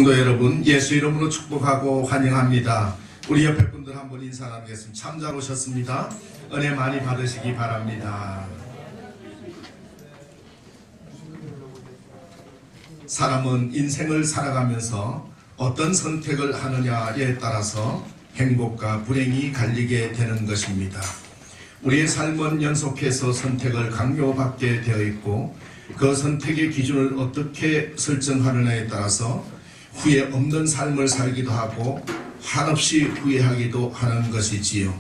성도 여러분, 예수 이름으로 축복하고 환영합니다. 우리 옆에 분들 한번 인사 나누겠습니다. 참 잘 오셨습니다. 은혜 많이 받으시기 바랍니다. 사람은 인생을 살아가면서 어떤 선택을 하느냐에 따라서 행복과 불행이 갈리게 되는 것입니다. 우리의 삶은 연속해서 선택을 강요받게 되어 있고, 그 선택의 기준을 어떻게 설정하느냐에 따라서 후회 없는 삶을 살기도 하고 한없이 후회하기도 하는 것이지요.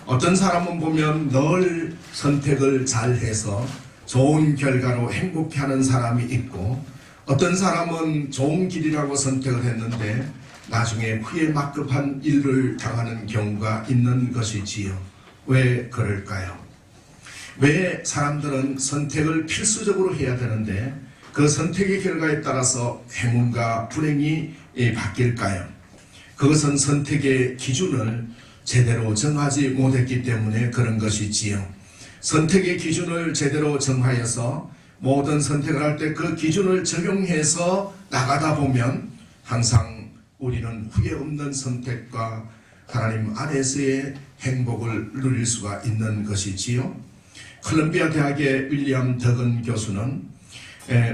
어떤 사람은 보면 늘 선택을 잘해서 좋은 결과로 행복해하는 사람이 있고, 어떤 사람은 좋은 길이라고 선택을 했는데 나중에 후회 막급한 일을 당하는 경우가 있는 것이지요. 왜 그럴까요? 왜 사람들은 선택을 필수적으로 해야 되는데 그 선택의 결과에 따라서 행운과 불행이 바뀔까요? 그것은 선택의 기준을 제대로 정하지 못했기 때문에 그런 것이지요. 선택의 기준을 제대로 정하여서 모든 선택을 할 때 그 기준을 적용해서 나가다 보면 항상 우리는 후회 없는 선택과 하나님 안에서의 행복을 누릴 수가 있는 것이지요. 콜롬비아 대학의 윌리엄 더건 교수는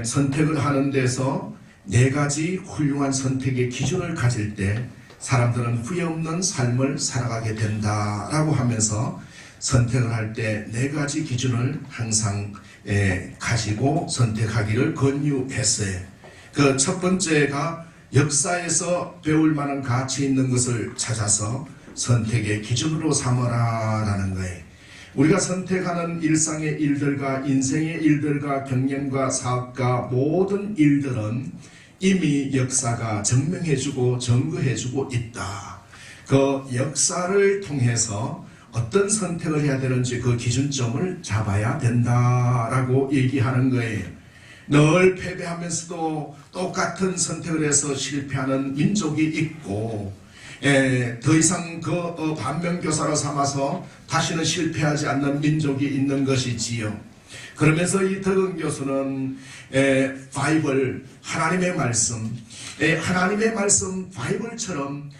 선택을 하는 데서 4가지 훌륭한 선택의 기준을 가질 때 사람들은 후회 없는 삶을 살아가게 된다라고 하면서 선택을 할 때 4가지 기준을 항상 가지고 선택하기를 권유했어요. 그 첫 번째가 역사에서 배울 만한 가치 있는 것을 찾아서 선택의 기준으로 삼아라라는 거예요. 우리가 선택하는 일상의 일들과 인생의 일들과 경영과 사업과 모든 일들은 이미 역사가 증명해주고 증거해주고 있다. 그 역사를 통해서 어떤 선택을 해야 되는지 그 기준점을 잡아야 된다라고 얘기하는 거예요. 늘 패배하면서도 똑같은 선택을 해서 실패하는 민족이 있고, 더 이상 그 반면교사로 삼아서 다시는 실패하지 않는 민족이 있는 것이지요. 그러면서 이 더건 교수는 바이블, 하나님의 말씀 바이블처럼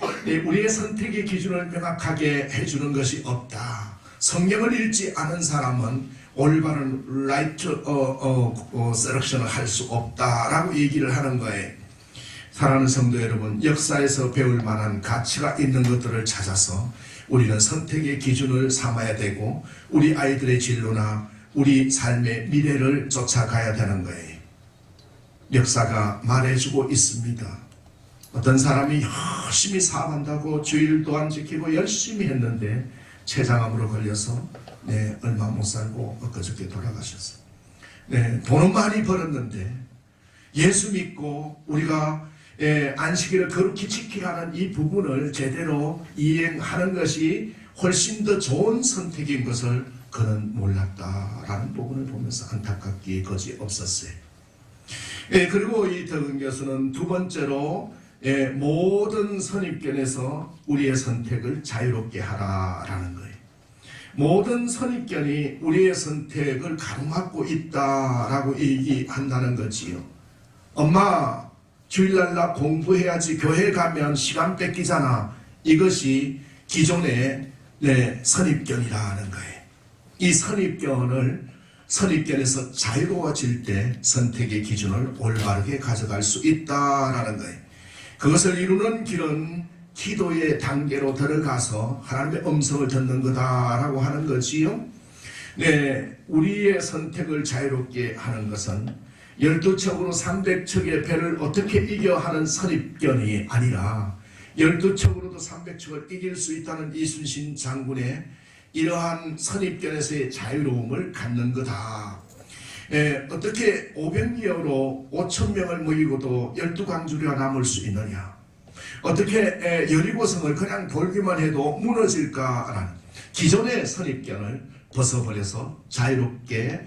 우리의 선택의 기준을 명확하게 해주는 것이 없다. 성경을 읽지 않은 사람은 올바른 라이트 셀렉션을 할 수 없다라고 얘기를 하는 거예요. 사랑하는 성도 여러분, 역사에서 배울 만한 가치가 있는 것들을 찾아서 우리는 선택의 기준을 삼아야 되고 우리 아이들의 진로나 우리 삶의 미래를 쫓아가야 되는 거예요. 역사가 말해주고 있습니다. 어떤 사람이 열심히 사업한다고 주일도 안 지키고 열심히 했는데 췌장암으로 걸려서 얼마 못 살고 엊그저께 돌아가셨어요. 돈은 많이 벌었는데 예수 믿고 우리가 안식일을 거룩히 지켜야 하는 이 부분을 제대로 이행하는 것이 훨씬 더 좋은 선택인 것을 그는 몰랐다라는 부분을 보면서 안타깝기 거지없었어요. 그리고 이 더건 교수는 두 번째로 모든 선입견에서 우리의 선택을 자유롭게 하라라는 거예요. 모든 선입견이 우리의 선택을 가로막고 있다라고 얘기한다는 거지요. 엄마, 주일날 나 공부해야지, 교회 가면 시간 뺏기잖아. 이것이 기존의 선입견이라는 거예요. 이 선입견에서 자유로워질 때 선택의 기준을 올바르게 가져갈 수 있다라는 거예요. 그것을 이루는 길은 기도의 단계로 들어가서 하나님의 음성을 듣는 거다라고 하는 거지요. 우리의 선택을 자유롭게 하는 것은 12척으로 300척의 배를 어떻게 이겨 하는 선입견이 아니라 12척으로도 300척을 이길 수 있다는 이순신 장군의 이러한 선입견에서의 자유로움을 갖는 거다. 어떻게 500리어로 5,000명을 모이고도 12광주리가 남을 수 있느냐? 어떻게 여리고성을 그냥 돌기만 해도 무너질까라는 기존의 선입견을 벗어버려서 자유롭게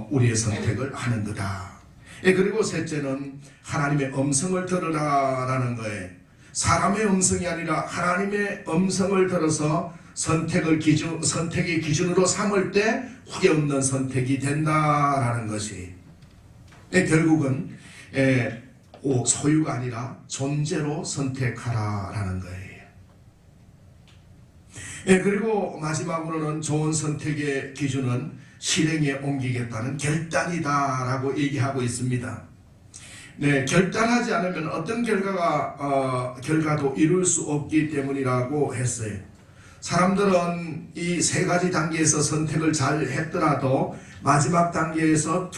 우리의 선택을 하는 거다. 그리고 셋째는 하나님의 음성을 들으라라는 거예요. 사람의 음성이 아니라 하나님의 음성을 들어서 선택의 기준으로 삼을 때 후회 없는 선택이 된다라는 것이 결국은 소유가 아니라 존재로 선택하라라는 거예요. 그리고 마지막으로는 좋은 선택의 기준은 실행에 옮기겠다는 결단이다라고 얘기하고 있습니다. 결단하지 않으면 어떤 결과도 이룰 수 없기 때문이라고 했어요. 사람들은 이 세 가지 단계에서 선택을 잘 했더라도 마지막 단계에서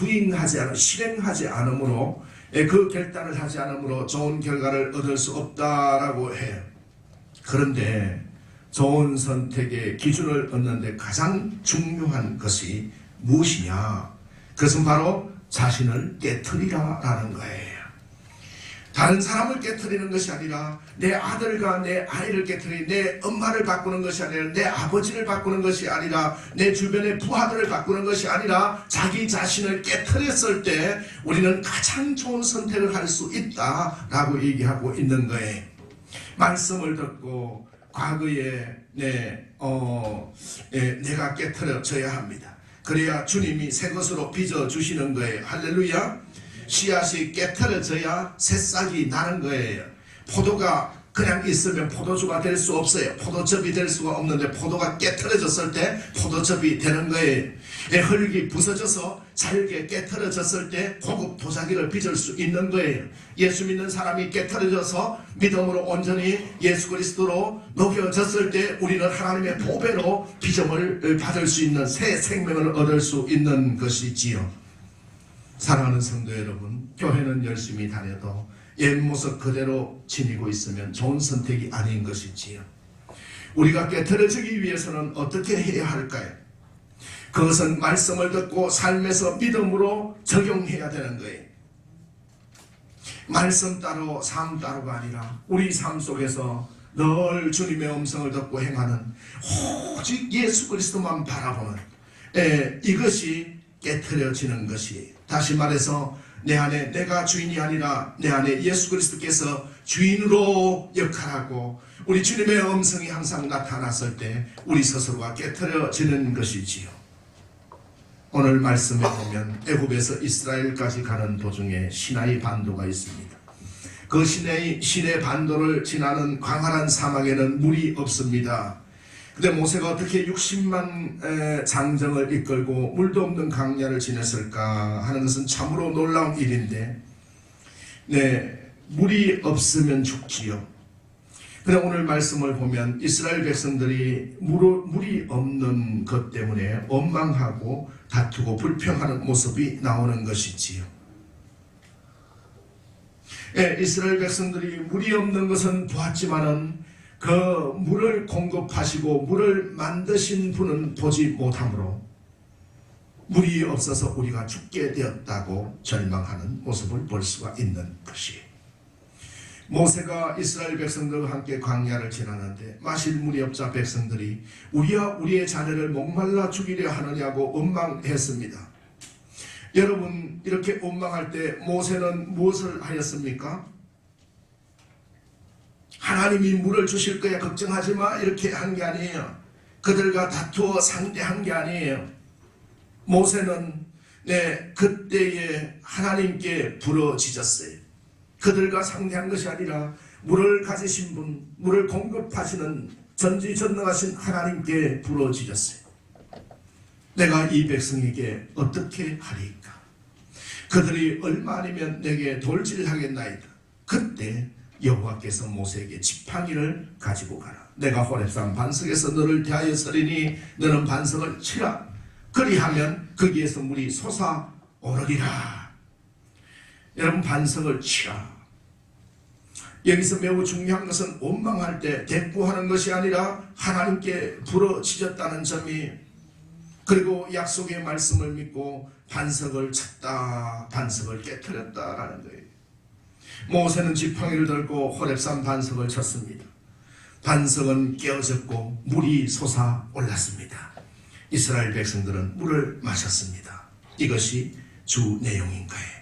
실행하지 않으므로 그 결단을 하지 않으므로 좋은 결과를 얻을 수 없다라고 해요. 그런데 좋은 선택의 기준을 얻는데 가장 중요한 것이 무엇이냐? 그것은 바로 자신을 깨트리라라는 거예요. 다른 사람을 깨트리는 것이 아니라 내 아들과 내 아이를 깨트리는, 내 엄마를 바꾸는 것이 아니라 내 아버지를 바꾸는 것이 아니라 내 주변의 부하들을 바꾸는 것이 아니라 자기 자신을 깨트렸을 때 우리는 가장 좋은 선택을 할 수 있다라고 얘기하고 있는 거예요. 말씀을 듣고 과거에 내가 깨트려져야 합니다. 그래야 주님이 새 것으로 빚어주시는 거예요. 할렐루야. 씨앗이 깨트려져야 새싹이 나는 거예요. 포도가 그냥 있으면 포도주가 될 수 없어요. 포도즙이 될 수가 없는데 포도가 깨트려졌을 때 포도즙이 되는 거예요. 흙이 부서져서 잘게 깨트려졌을 때 고급 도자기를 빚을 수 있는 거예요. 예수 믿는 사람이 깨트려져서 믿음으로 온전히 예수 그리스도로 녹여졌을 때 우리는 하나님의 보배로 빚음을 받을 수 있는 새 생명을 얻을 수 있는 것이지요. 사랑하는 성도 여러분, 교회는 열심히 다녀도 옛 모습 그대로 지니고 있으면 좋은 선택이 아닌 것이지요. 우리가 깨트려지기 위해서는 어떻게 해야 할까요? 그것은 말씀을 듣고 삶에서 믿음으로 적용해야 되는 거예요. 말씀 따로 삶 따로가 아니라 우리 삶 속에서 늘 주님의 음성을 듣고 행하는, 오직 예수 그리스도만 바라보는 이것이 깨트려지는 것이에요. 다시 말해서 내 안에 내가 주인이 아니라 내 안에 예수 그리스도께서 주인으로 역할하고 우리 주님의 음성이 항상 나타났을 때 우리 스스로가 깨트려지는 것이지요. 오늘 말씀에 보면 애굽에서 이스라엘까지 가는 도중에 시나이 반도가 있습니다. 그 시내 반도를 지나는 광활한 사막에는 물이 없습니다. 근데 모세가 어떻게 60만 장정을 이끌고 물도 없는 광야를 지냈을까 하는 것은 참으로 놀라운 일인데, 물이 없으면 죽지요. 그런데 오늘 말씀을 보면 이스라엘 백성들이 물이 없는 것 때문에 원망하고 다투고 불평하는 모습이 나오는 것이지요. 이스라엘 백성들이 물이 없는 것은 보았지만은 그 물을 공급하시고 물을 만드신 분은 보지 못하므로 물이 없어서 우리가 죽게 되었다고 절망하는 모습을 볼 수가 있는 것이에요. 모세가 이스라엘 백성들과 함께 광야를 지나는데 마실 물이 없자 백성들이 우리야 우리의 자녀를 목말라 죽이려 하느냐고 원망했습니다. 여러분, 이렇게 원망할 때 모세는 무엇을 하였습니까? 하나님이 물을 주실 거야 걱정하지 마 이렇게 한 게 아니에요. 그들과 다투어 상대한 게 아니에요. 모세는 그때에 하나님께 부르짖었어요. 그들과 상대한 것이 아니라 물을 가지신 분, 물을 공급하시는 전지전능하신 하나님께 부르짖었어요. 내가 이 백성에게 어떻게 하리까? 그들이 얼마 아니면 내게 돌질하겠나이다. 그때 여호와께서 모세에게 지팡이를 가지고 가라. 내가 호렙산 반석에서 너를 대하여 서리니 너는 반석을 치라. 그리하면 거기에서 물이 솟아오르리라. 여러분, 반석을 치라. 여기서 매우 중요한 것은 원망할 때 대꾸하는 것이 아니라 하나님께 부르짖었다는 점이, 그리고 약속의 말씀을 믿고 반석을 쳤다, 반석을 깨트렸다라는 거예요. 모세는 지팡이를 들고 호렙산 반석을 쳤습니다. 반석은 깨어졌고 물이 솟아올랐습니다. 이스라엘 백성들은 물을 마셨습니다. 이것이 주 내용인 거예요.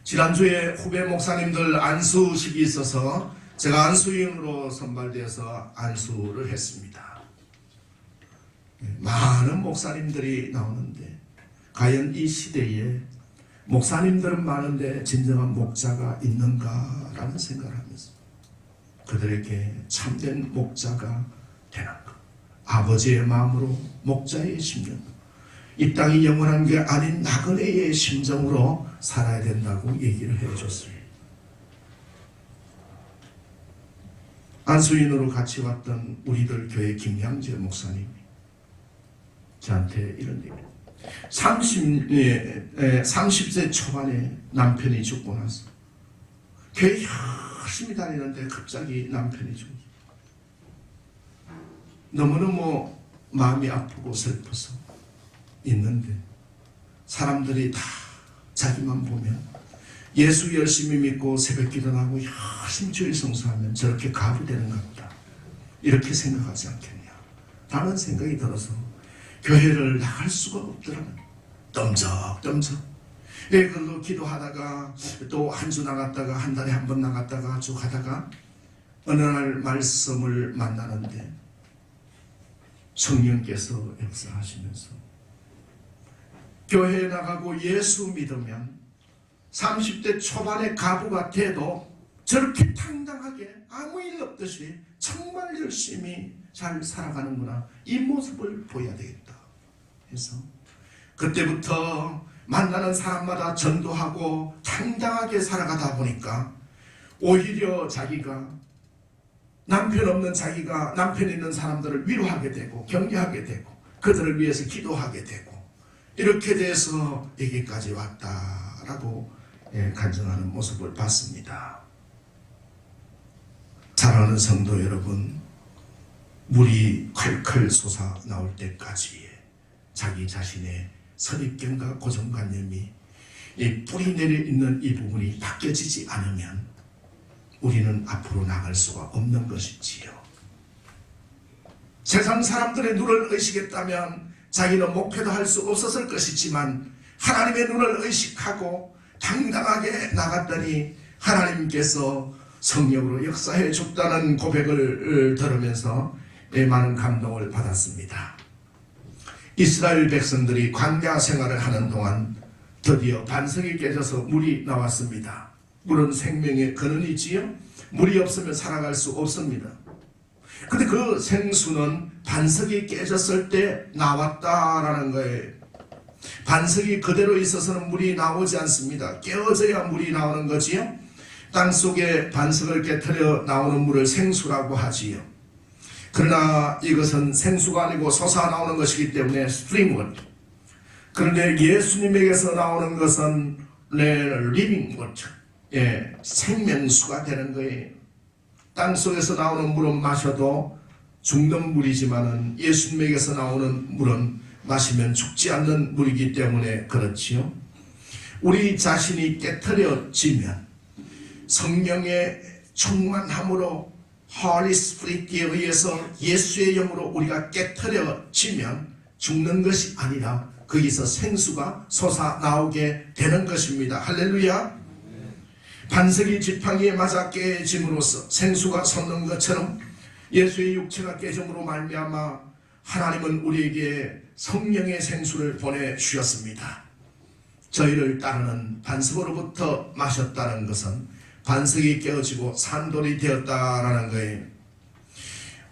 지난주에 후배 목사님들 안수식이 있어서 제가 안수인으로 선발되어서 안수를 했습니다. 많은 목사님들이 나오는데 과연 이 시대에 목사님들은 많은데 진정한 목자가 있는가라는 생각을 하면서 그들에게 참된 목자가 되는 것, 아버지의 마음으로 목자의 심령, 이 땅이 영원한 게 아닌 나그네의 심정으로 살아야 된다고 얘기를 해줬습니다. 안수인으로 같이 왔던 우리들 교회 김양재 목사님이 저한테 이런 얘기를 30세 초반에 남편이 죽고 나서 교회 열심히 다니는데 갑자기 남편이 죽었어요. 너무너무 마음이 아프고 슬퍼서 있는데 사람들이 다 자기만 보면 예수 열심히 믿고 새벽기도 하고 열심히 주일 성수하면 저렇게 가부 되는 것 같다, 이렇게 생각하지 않겠냐 라는 생각이 들어서 교회를 나갈 수가 없더라고요. 덤적덤적. 예, 그걸로 기도하다가 또 한 주 나갔다가 한 달에 한 번 나갔다가 쭉 하다가 어느 날 말씀을 만나는데 성령께서 역사하시면서 교회에 나가고 예수 믿으면 30대 초반의 가부가 돼도 저렇게 당당하게 아무 일 없듯이 정말 열심히 잘 살아가는구나, 이 모습을 보여야 되겠다 해서 그때부터 만나는 사람마다 전도하고 당당하게 살아가다 보니까 오히려 자기가 남편 없는 자기가 남편 있는 사람들을 위로하게 되고 격려하게 되고 그들을 위해서 기도하게 되고 이렇게 돼서 여기까지 왔다라고 간증하는 모습을 봤습니다. 사랑하는 성도 여러분, 물이 콸콸 솟아 나올 때까지 자기 자신의 선입견과 고정관념이 이 뿌리 내려 있는 이 부분이 바뀌어지지 않으면 우리는 앞으로 나갈 수가 없는 것이지요. 세상 사람들의 눈을 의식했다면 자기는 목표도 할 수 없었을 것이지만 하나님의 눈을 의식하고 당당하게 나갔더니 하나님께서 성령으로 역사해 줬다는 고백을 들으면서 많은 감동을 받았습니다. 이스라엘 백성들이 광야 생활을 하는 동안 드디어 반석이 깨져서 물이 나왔습니다. 물은 생명의 근원이지요. 물이 없으면 살아갈 수 없습니다. 근데 그 생수는 반석이 깨졌을 때 나왔다라는 거예요. 반석이 그대로 있어서는 물이 나오지 않습니다. 깨어져야 물이 나오는 거지요. 땅속에 반석을 깨트려 나오는 물을 생수라고 하지요. 그러나 이것은 생수가 아니고 솟아나오는 것이기 때문에 스프링워터. 그런데 예수님에게서 나오는 것은 리빙 워터, 생명수가 되는 거예요. 땅속에서 나오는 물은 마셔도 죽는 물이지만은 예수님에게서 나오는 물은 마시면 죽지 않는 물이기 때문에 그렇지요. 우리 자신이 깨트려지면 성령의 충만함으로 홀리 스피릿에 의해서 예수의 영으로 우리가 깨트려지면 죽는 것이 아니라 거기서 생수가 솟아나오게 되는 것입니다. 할렐루야. 반석이 지팡이에 맞아 깨짐으로써 생수가 솟는 것처럼 예수의 육체가 깨짐으로 말미암아 하나님은 우리에게 성령의 생수를 보내주셨습니다. 저희를 따르는 반석으로부터 마셨다는 것은 반석이 깨어지고 산돌이 되었다라는 거예요.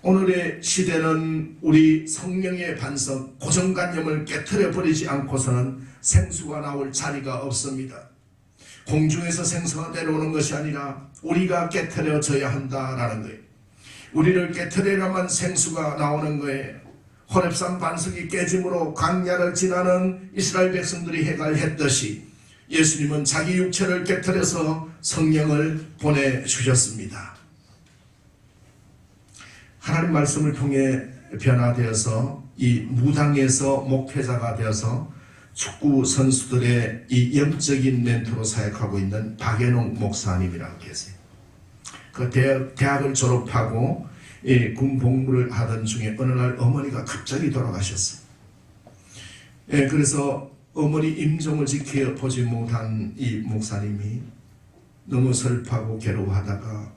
오늘의 시대는 우리 성령의 반석, 고정관념을 깨트려 버리지 않고서는 생수가 나올 자리가 없습니다. 공중에서 생수가 내려오는 것이 아니라 우리가 깨트려져야 한다라는 거예요. 우리를 깨트리려면 생수가 나오는 거예요. 호렙산 반석이 깨짐으로 광야를 지나는 이스라엘 백성들이 해갈했듯이 예수님은 자기 육체를 깨트려서 성령을 보내주셨습니다. 하나님 말씀을 통해 변화되어서 이 무당에서 목회자가 되어서 축구 선수들의 이 영적인 멘토로 사역하고 있는 박연홍 목사님이라고 계세요. 그 대학을 졸업하고 군 복무를 하던 중에 어느 날 어머니가 갑자기 돌아가셨어요. 그래서 어머니 임종을 지켜보지 못한 이 목사님이 너무 슬퍼하고 괴로워하다가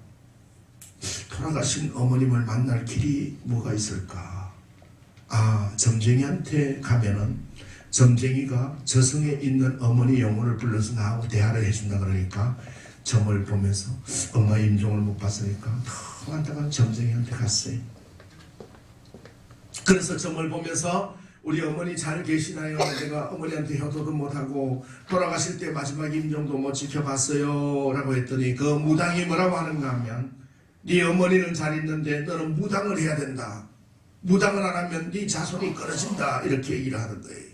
돌아가신 어머님을 만날 길이 뭐가 있을까? 점쟁이한테 가면은 점쟁이가 저승에 있는 어머니 영혼을 불러서 나하고 대화를 해준다 그러니까 점을 보면서 엄마 임종을 못 봤으니까 더 안타까운 점쟁이한테 갔어요. 그래서 점을 보면서 우리 어머니 잘 계시나요? 내가 어머니한테 효도도 못하고 돌아가실 때 마지막 임종도 못 지켜봤어요 라고 했더니 그 무당이 뭐라고 하는가 하면 네 어머니는 잘 있는데 너는 무당을 해야 된다. 무당을 안 하면 네 자손이 끊어진다. 이렇게 얘기를 하는 거예요.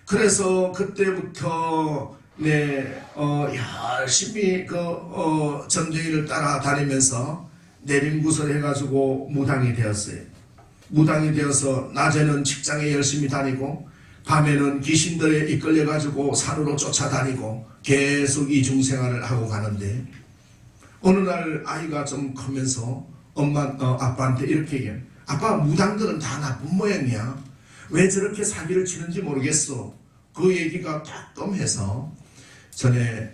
그래서 그때부터 열심히 점쟁이를 따라다니면서 내림구설 해가지고 무당이 되었어요. 무당이 되어서 낮에는 직장에 열심히 다니고 밤에는 귀신들에 이끌려가지고 산으로 쫓아다니고 계속 이중생활을 하고 가는데 어느 날 아이가 좀 크면서 아빠한테 이렇게 얘기해요. 아빠, 무당들은 다 나쁜 모양이야. 왜 저렇게 사기를 치는지 모르겠어. 그 얘기가 따끔해서 전에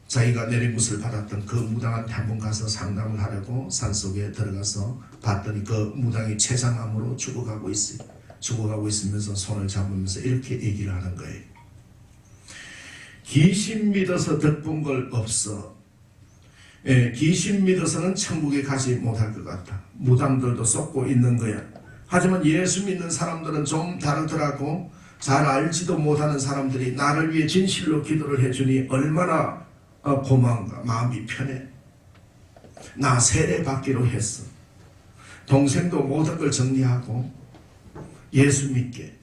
자기가 내림굿을 받았던 그 무당한테 한번 가서 상담을 하려고 산속에 들어가서 봤더니 그 무당이 췌장암으로 죽어가고 있어요. 죽어가고 있으면서 손을 잡으면서 이렇게 얘기를 하는 거예요. 귀신 믿어서 덕본 걸 없어. 귀신 믿어서는 천국에 가지 못할 것 같아. 무당들도 쏟고 있는 거야. 하지만 예수 믿는 사람들은 좀 다르더라고. 잘 알지도 못하는 사람들이 나를 위해 진실로 기도를 해주니 얼마나 고마운가. 마음이 편해. 나 세례 받기로 했어. 동생도 모든 걸 정리하고 예수 믿게.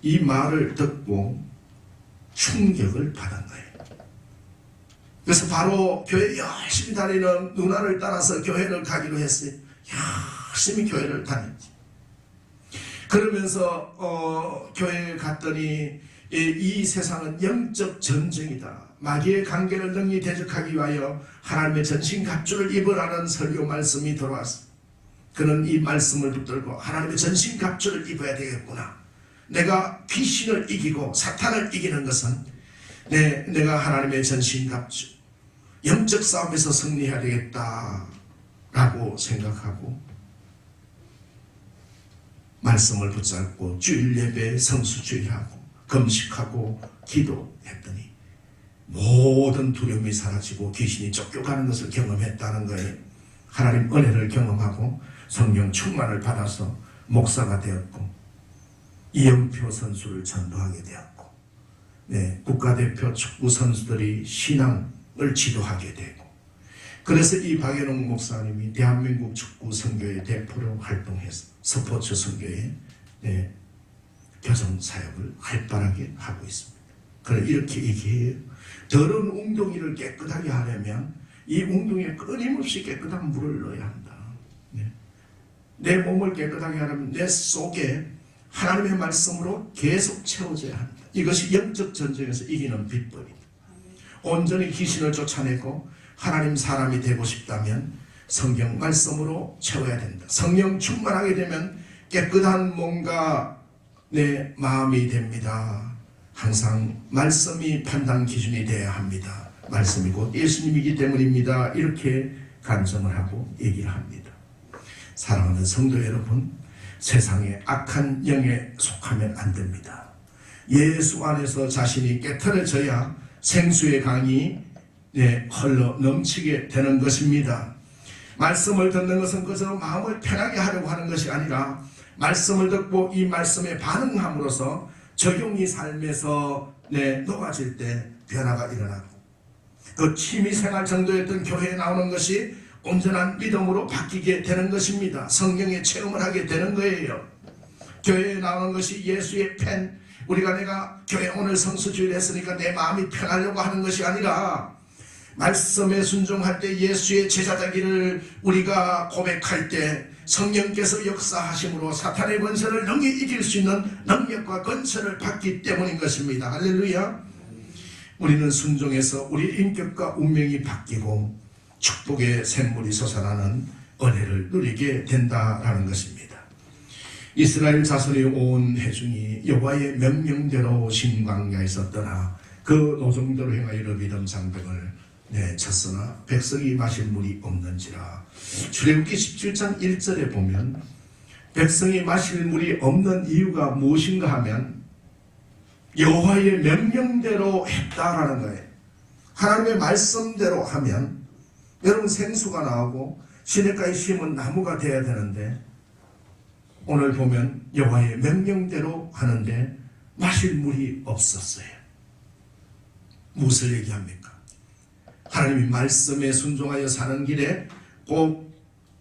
이 말을 듣고 충격을 받은 거예요. 그래서 바로 교회 열심히 다니는 누나를 따라서 교회를 가기로 했어요. 열심히 교회를 다녔지. 그러면서 교회에 갔더니 이 세상은 영적 전쟁이다. 마귀의 관계를 능히 대적하기 위하여 하나님의 전신갑주를 입으라는 설교 말씀이 들어왔어. 그는 이 말씀을 붙들고 하나님의 전신갑주를 입어야 되겠구나. 내가 귀신을 이기고 사탄을 이기는 것은 내가 하나님의 전신갑주, 영적 싸움에서 승리해야 되겠다라고 생각하고 말씀을 붙잡고 주일 예배에 성수주의하고 금식하고 기도했더니 모든 두려움이 사라지고 귀신이 쫓겨가는 것을 경험했다는 거예요. 하나님 은혜를 경험하고 성령 충만을 받아서 목사가 되었고 이영표 선수를 전도하게 되었고 국가대표 축구 선수들이 신앙을 지도하게 되고 그래서 이 박연홍 목사님이 대한민국 축구 선교회 대표로 활동해서 스포츠 선교회 교정 사역을 활발하게 하고 있습니다. 그래 이렇게 얘기해요. 더러운 웅덩이를 깨끗하게 하려면 이 웅덩이에 끊임없이 깨끗한 물을 넣어야 한다. 내 몸을 깨끗하게 하려면 내 속에 하나님의 말씀으로 계속 채워져야 한다. 이것이 영적 전쟁에서 이기는 비법이다. 온전히 귀신을 쫓아내고 하나님 사람이 되고 싶다면 성경 말씀으로 채워야 된다. 성령 충만하게 되면 깨끗한 몸과 내 마음이 됩니다. 항상 말씀이 판단 기준이 되어야 합니다. 말씀이 곧 예수님이기 때문입니다. 이렇게 간증을 하고 얘기를 합니다. 사랑하는 성도 여러분, 세상의 악한 영에 속하면 안 됩니다. 예수 안에서 자신이 깨끗해져야 생수의 강이 흘러 넘치게 되는 것입니다. 말씀을 듣는 것은 그저 마음을 편하게 하려고 하는 것이 아니라 말씀을 듣고 이 말씀에 반응함으로써 적용이 삶에서 녹아질 때 변화가 일어나고 그 취미생활 정도였던 교회에 나오는 것이 온전한 믿음으로 바뀌게 되는 것입니다. 성령의 체험을 하게 되는 거예요. 교회에 나오는 것이 예수의 팬, 내가 교회 오늘 성수주일 했으니까 내 마음이 편하려고 하는 것이 아니라 말씀에 순종할 때 예수의 제자되기를 우리가 고백할 때 성령께서 역사하심으로 사탄의 권세를 능히 이길 수 있는 능력과 권세를 받기 때문인 것입니다. 할렐루야. 우리는 순종해서 우리 인격과 운명이 바뀌고 축복의 샘물이 솟아나는 은혜를 누리게 된다라는 것입니다. 이스라엘 자손이 온 회중이 여호와의 명령대로 신광야에서 떠나 그 노정도로 행하여 르비딤 장벽을 쳤으나 백성이 마실 물이 없는지라. 출애굽기 17장 1절에 보면 백성이 마실 물이 없는 이유가 무엇인가 하면 여호와의 명령대로 했다라는 거예요. 하나님의 말씀대로 하면 여러분 생수가 나오고 시냇가에 심은 나무가 되어야 되는데 오늘 보면 여호와의 명령대로 하는데 마실 물이 없었어요. 무엇을 얘기합니까? 하나님이 말씀에 순종하여 사는 길에 꼭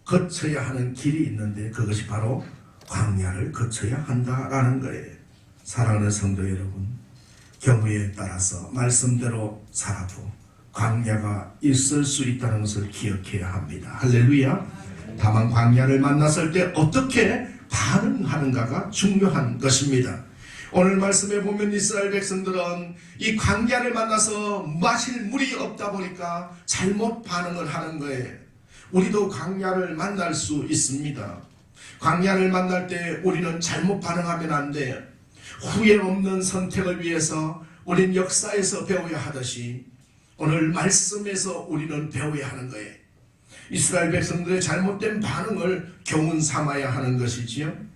거쳐야 하는 길이 있는데 그것이 바로 광야를 거쳐야 한다라는 거예요. 사랑하는 성도 여러분, 경우에 따라서 말씀대로 살아도 광야가 있을 수 있다는 것을 기억해야 합니다. 할렐루야. 다만 광야를 만났을 때 어떻게 반응하는가가 중요한 것입니다. 오늘 말씀에 보면 이스라엘 백성들은 이 광야를 만나서 마실 물이 없다 보니까 잘못 반응을 하는 거예요. 우리도 광야를 만날 수 있습니다. 광야를 만날 때 우리는 잘못 반응하면 안 돼요. 후회 없는 선택을 위해서 우리는 역사에서 배워야 하듯이 오늘 말씀에서 우리는 배워야 하는 거예요. 이스라엘 백성들의 잘못된 반응을 교훈 삼아야 하는 것이지요.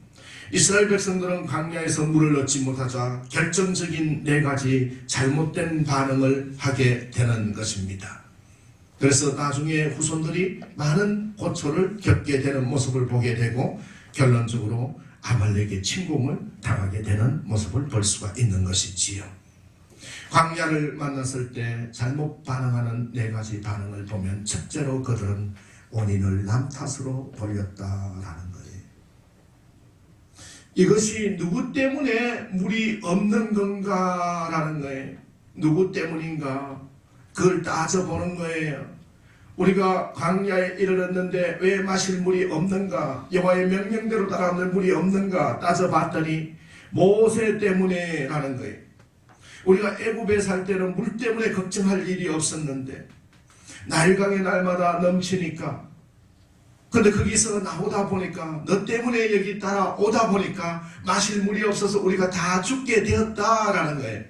이스라엘 백성들은 광야에서 물을 얻지 못하자 결정적인 4가지 잘못된 반응을 하게 되는 것입니다. 그래서 나중에 후손들이 많은 고초를 겪게 되는 모습을 보게 되고 결론적으로 아말렉의 침공을 당하게 되는 모습을 볼 수가 있는 것이지요. 광야를 만났을 때 잘못 반응하는 4가지 반응을 보면 첫째로 그들은 원인을 남 탓으로 돌렸다라는 거예요. 이것이 누구 때문에 물이 없는 건가라는 거예요. 누구 때문인가? 그걸 따져보는 거예요. 우리가 광야에 이르렀는데 왜 마실 물이 없는가? 여호와의 명령대로 따라가는 물이 없는가? 따져봤더니 모세 때문에 라는 거예요. 우리가 애굽에 살 때는 물 때문에 걱정할 일이 없었는데 나일강이 날마다 넘치니까 근데 거기서 나오다 보니까 너 때문에 여기 따라오다 보니까 마실 물이 없어서 우리가 다 죽게 되었다라는 거예요.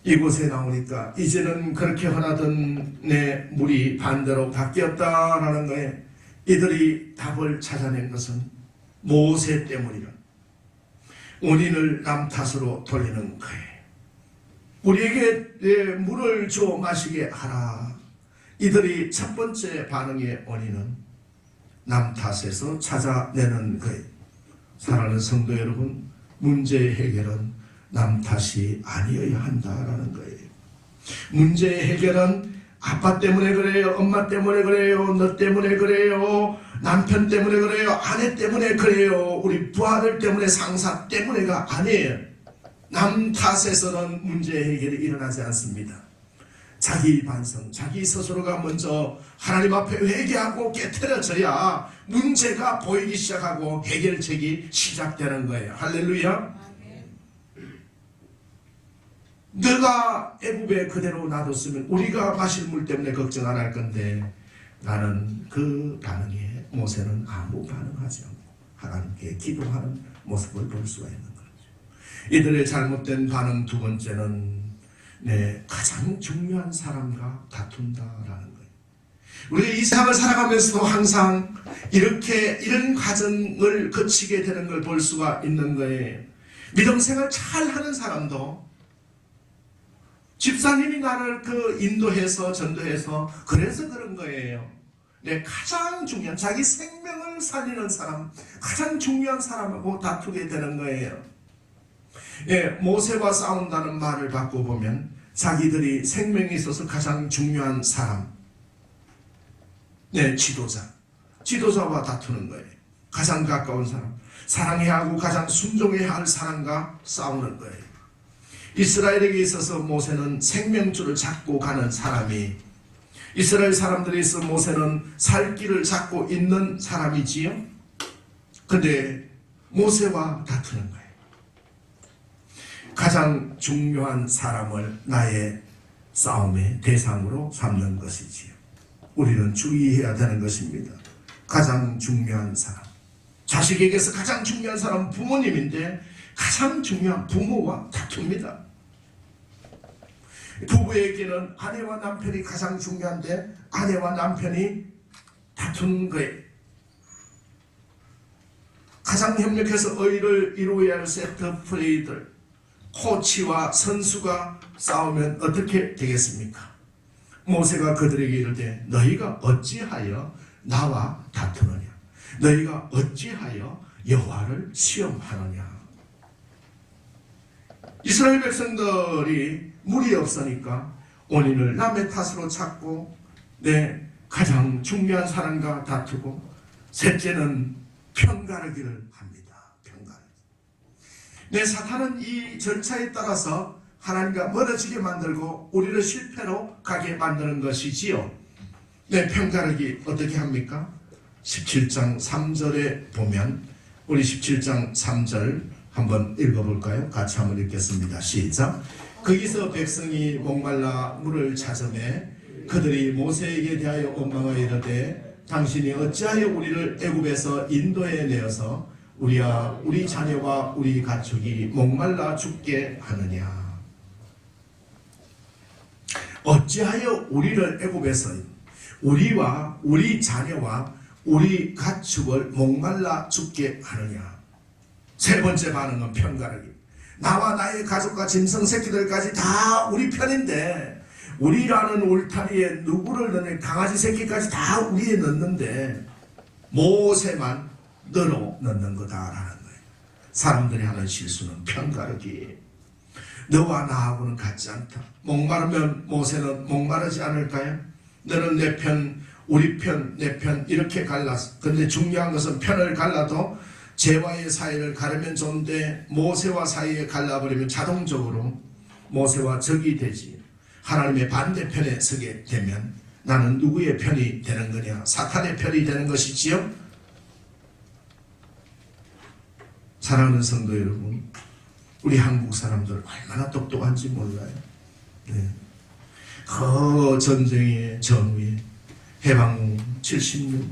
이곳에 나오니까 이제는 그렇게 흔하던 내 물이 반대로 바뀌었다라는 거예요. 이들이 답을 찾아낸 것은 모세 때문이라. 원인을 남 탓으로 돌리는 거예요. 우리에게 물을 줘 마시게 하라. 이들이 첫 번째 반응의 원인은 남 탓에서 찾아내는 거예요. 사랑하는 성도 여러분, 문제 해결은 남 탓이 아니어야 한다라는 거예요. 문제 해결은 아빠 때문에 그래요, 엄마 때문에 그래요, 너 때문에 그래요, 남편 때문에 그래요, 아내 때문에 그래요, 우리 부하들 때문에, 상사 때문에가 아니에요. 남 탓에서는 문제 해결이 일어나지 않습니다. 자기 반성, 자기 스스로가 먼저 하나님 앞에 회개하고 깨트려져야 문제가 보이기 시작하고 해결책이 시작되는 거예요. 할렐루야. 내가 애굽에 그대로 놔뒀으면 우리가 마실 물 때문에 걱정 안 할 건데 나는 그 반응에 모세는 아무 반응하지 않고 하나님께 기도하는 모습을 볼 수가 있는 거죠. 이들의 잘못된 반응 두 번째는 가장 중요한 사람과 다툰다라는 거예요. 우리가 이 세상을 살아가면서도 항상 이런 과정을 거치게 되는 걸 볼 수가 있는 거예요. 믿음생활 잘 하는 사람도 집사님이 나를 인도해서 전도해서 그래서 그런 거예요. 가장 중요한 자기 생명을 살리는 사람, 가장 중요한 사람하고 다투게 되는 거예요. 모세와 싸운다는 말을 바꿔보면 자기들이 생명이 있어서 가장 중요한 사람, 지도자와 다투는 거예요. 가장 가까운 사람, 사랑해야 하고 가장 순종해야 할 사람과 싸우는 거예요. 이스라엘에게 있어서 모세는 생명줄을 잡고 가는 사람이, 이스라엘 사람들에 있어서 모세는 살 길을 잡고 있는 사람이지요. 근데 모세와 다투는 거예요. 가장 중요한 사람을 나의 싸움의 대상으로 삼는 것이지요. 우리는 주의해야 되는 것입니다. 가장 중요한 사람, 자식에게서 가장 중요한 사람은 부모님인데 가장 중요한 부모와 다툽니다. 부부에게는 아내와 남편이 가장 중요한데 아내와 남편이 다투는 거예요. 가장 협력해서 의를 이루어야 할 세트 플레이들, 코치와 선수가 싸우면 어떻게 되겠습니까? 모세가 그들에게 이르되 너희가 어찌하여 나와 다투느냐? 너희가 어찌하여 여호와를 시험하느냐? 이스라엘 백성들이 물이 없으니까 원인을 남의 탓으로 찾고 가장 중요한 사람과 다투고 셋째는 편가르기를 합니다. 편가르기. 사탄은 이 절차에 따라서 하나님과 멀어지게 만들고 우리를 실패로 가게 만드는 것이지요. 편가르기 어떻게 합니까? 17장 3절에 보면 우리 17장 3절 한번 읽어볼까요? 같이 한번 읽겠습니다. 시작. 거기서 백성이 목말라 물을 찾으매 그들이 모세에게 대하여 원망하여 이르되 당신이 어찌하여 우리를 애굽에서 인도해 내어서 우리와 우리 자녀와 우리 가축이 목말라 죽게 하느냐? 어찌하여 우리를 애굽에서 우리와 우리 자녀와 우리 가축을 목말라 죽게 하느냐? 세 번째 반응은 편가르기. 나와 나의 가족과 짐승 새끼들까지 다 우리 편인데 우리라는 울타리에 누구를 넣는 강아지 새끼까지 다 우리에 넣는데 모세만 너로 넣는 거다라는 거예요. 사람들이 하는 실수는 편가르기. 너와 나하고는 같지 않다. 목마르면 모세는 목마르지 않을까요? 너는 내 편, 우리 편, 내 편 이렇게 갈랐어. 근데 중요한 것은 편을 갈라도 재와의 사이를 가르면 좋은데 모세와 사이에 갈라버리면 자동적으로 모세와 적이 되지. 하나님의 반대편에 서게 되면 나는 누구의 편이 되는 거냐? 사탄의 편이 되는 것이지요. 사랑하는 성도 여러분, 우리 한국 사람들 얼마나 똑똑한지 몰라요. 그 전쟁의 전후에 해방 후 70년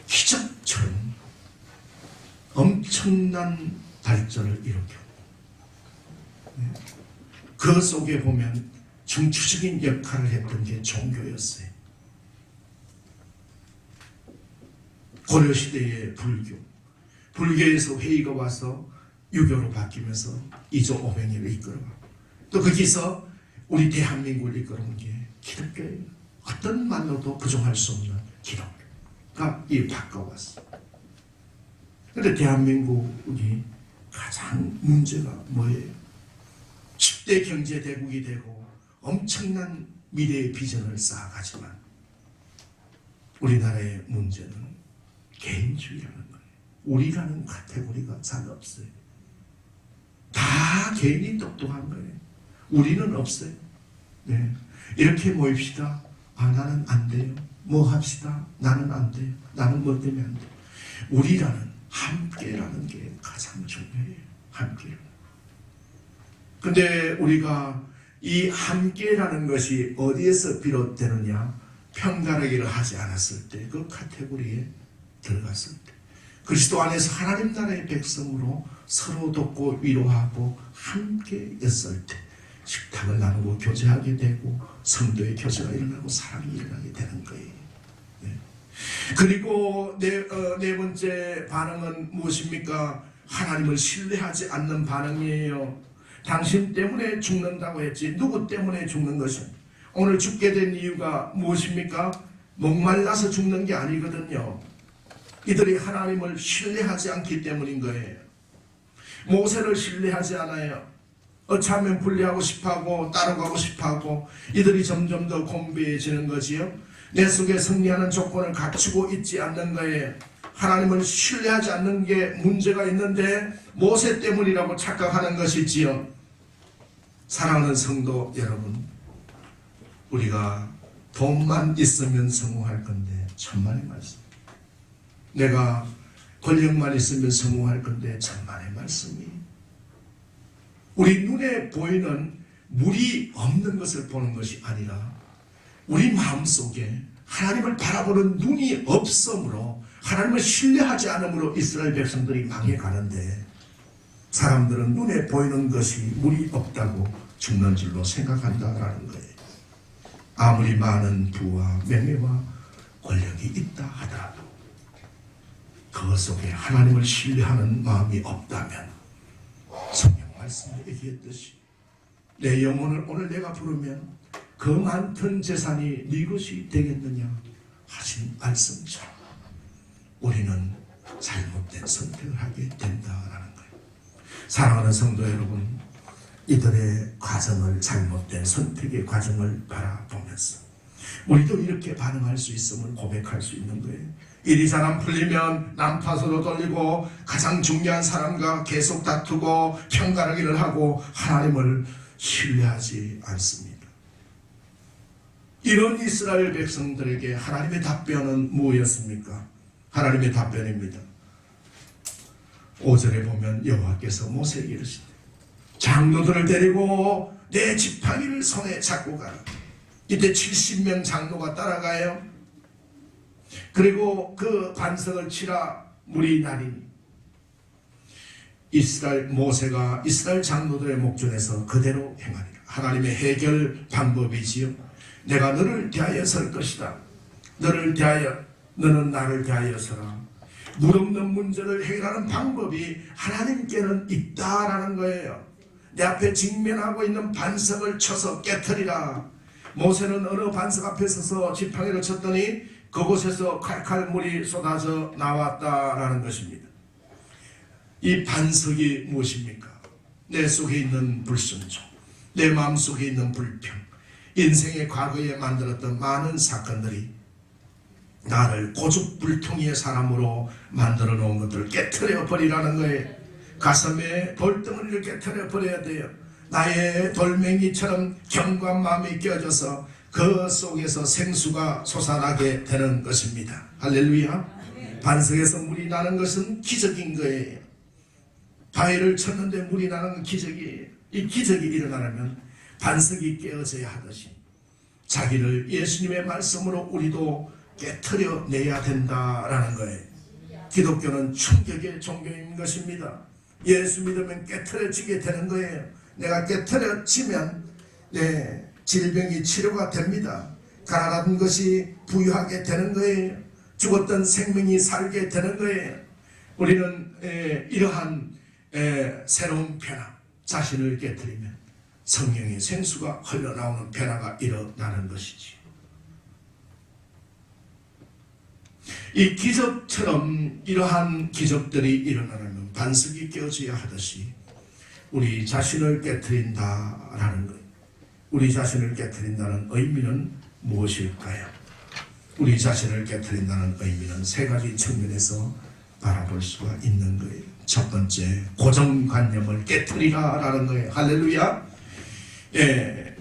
기적처럼 엄청난 발전을 일으켰고 그 속에 보면 중추적인 역할을 했던 게 종교였어요. 고려시대의 불교에서 회의가 와서 유교로 바뀌면서 2조 500년을 이끌어가고 또 거기서 우리 대한민국을 이끌어온 게 기독교예요. 어떤 말로도 부정할 수 없는 기독교가 바꿔왔어. 그런데 대한민국이 가장 문제가 뭐예요? 10대 경제대국이 되고 엄청난 미래의 비전을 쌓아가지만 우리나라의 문제는 개인주의라는 거예요. 우리라는 카테고리가 잘 없어요. 다 개인이 똑똑한 거예요. 우리는 없어요. 이렇게 모입시다. 나는 안 돼요. 뭐 합시다. 나는 안 돼요. 나는 뭐 때문에 안 돼요. 우리라는 함께라는 게 가장 중요해요. 함께라는. 근데 우리가 이 함께라는 것이 어디에서 비롯되느냐? 편가르기를 하지 않았을 때, 그 카테고리에 들어갔을 때, 그리스도 안에서 하나님 나라의 백성으로 서로 돕고 위로하고 함께였을 때 식탁을 나누고 교제하게 되고 성도의 교제가 일어나고 사랑이 일어나게 되는 거예요. 그리고 네 번째 반응은 무엇입니까? 하나님을 신뢰하지 않는 반응이에요. 당신 때문에 죽는다고 했지 누구 때문에 죽는 것이 오늘 죽게 된 이유가 무엇입니까? 목말라서 죽는 게 아니거든요. 이들이 하나님을 신뢰하지 않기 때문인 거예요. 모세를 신뢰하지 않아요. 어찌하면 분리하고 싶어하고 따라가고 싶어하고 이들이 점점 더 곤비해지는 거지요. 내 속에 승리하는 조건을 갖추고 있지 않는 거예요. 하나님을 신뢰하지 않는 게 문제가 있는데 모세 때문이라고 착각하는 것이지요. 사랑하는 성도 여러분, 우리가 돈만 있으면 성공할 건데 천만의 말씀. 내가 권력만 있으면 성공할 건데 천만의 말씀이. 우리 눈에 보이는 물이 없는 것을 보는 것이 아니라 우리 마음속에 하나님을 바라보는 눈이 없으므로 하나님을 신뢰하지 않으므로 이스라엘 백성들이 망해가는데 사람들은 눈에 보이는 것이 물이 없다고 죽는 줄로 생각한다라는 거예요. 아무리 많은 부와 명예와 권력이 있다 하더라도 그 속에 하나님을 신뢰하는 마음이 없다면 성경 말씀에 얘기했듯이 내 영혼을 오늘 내가 부르면 그 많던 재산이 네 것이 되겠느냐 하신 말씀처럼 우리는 잘못된 선택을 하게 된다라는 거예요. 사랑하는 성도 여러분, 이들의 과정을, 잘못된 선택의 과정을 바라보면서 우리도 이렇게 반응할 수 있음을 고백할 수 있는 거예요. 일이 잘 안 풀리면 난파서로 돌리고 가장 중요한 사람과 계속 다투고 편가르기를 하고 하나님을 신뢰하지 않습니다. 이런 이스라엘 백성들에게 하나님의 답변은 무엇이었습니까? 하나님의 답변입니다. 5절에 보면 여호와께서 모세에게 이르시되 장로들을 데리고 내 지팡이를 손에 잡고 가라. 이때 70명 장로가 따라가요. 그리고 그 반석을 치라 물이 나리니 모세가 이스라엘 장로들의 목전에서 그대로 행하리라. 하나님의 해결 방법이지요. 내가 너를 대하여 설 것이다. 너는 나를 대하여 서라. 물 없는 문제를 해결하는 방법이 하나님께는 있다라는 거예요. 내 앞에 직면하고 있는 반석을 쳐서 깨트리라. 모세는 어느 반석 앞에 서서 지팡이를 쳤더니 그곳에서 칼칼 물이 쏟아져 나왔다라는 것입니다. 이 반석이 무엇입니까? 내 속에 있는 불순종, 내 마음속에 있는 불평, 인생의 과거에 만들었던 많은 사건들이 나를 고집불통이의 사람으로 만들어 놓은 것들을 깨트려 버리라는 거예요. 가슴에 돌덩어리를 깨트려 버려야 돼요. 나의 돌멩이처럼 견고한 마음이 끼어져서 그 속에서 생수가 솟아나게 되는 것입니다. 할렐루야. 반석에서 물이 나는 것은 기적인 거예요. 바위를 쳤는데 물이 나는 건 기적이에요. 이 기적이 일어나려면 반석이 깨어져야 하듯이 자기를 예수님의 말씀으로 우리도 깨트려 내야 된다라는 거예요. 기독교는 충격의 종교인 것입니다. 예수 믿으면 깨트려지게 되는 거예요. 내가 깨트려지면 질병이 치료가 됩니다. 가난한 것이 부유하게 되는 거예요. 죽었던 생명이 살게 되는 거예요. 우리는 이러한 새로운 변화, 자신을 깨트리면 성령의 생수가 흘러나오는 변화가 일어나는 것이지. 이 기적처럼 이러한 기적들이 일어나려면 반석이 깨어져야 하듯이 우리 자신을 깨트린다라는 것. 우리 자신을 깨트린다는 의미는 무엇일까요? 우리 자신을 깨트린다는 의미는 세 가지 측면에서 바라볼 수가 있는 거예요. 첫 번째, 고정관념을 깨트리라라는 거예요. 할렐루야.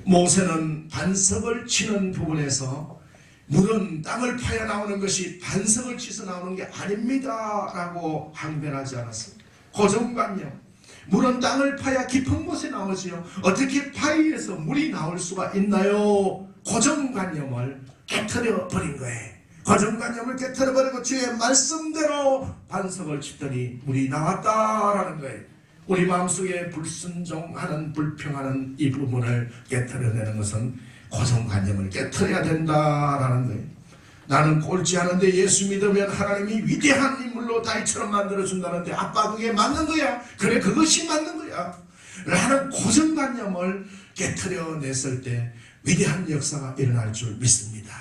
모세는 반석을 치는 부분에서 물은 땅을 파야 나오는 것이 반석을 치서 나오는 게 아닙니다 라고 항변하지 않았습니다. 고정관념. 물은 땅을 파야 깊은 곳에 나오지요. 어떻게 바위에서 물이 나올 수가 있나요? 고정관념을 깨트려 버린 거예요. 고정관념을 깨트려 버리고 주의 말씀대로 반석을 치더니 물이 나왔다라는 거예요. 우리 마음속에 불순종하는 불평하는 이 부분을 깨트려내는 것은 고정관념을 깨트려야 된다라는 거예요. 나는 꼴찌 하는데 예수 믿으면 하나님이 위대한 인물로 다윗처럼 만들어준다는데 아빠 그게 맞는 거야? 그래 그것이 맞는 거야 라는 고정관념을 깨트려냈을 때 위대한 역사가 일어날 줄 믿습니다.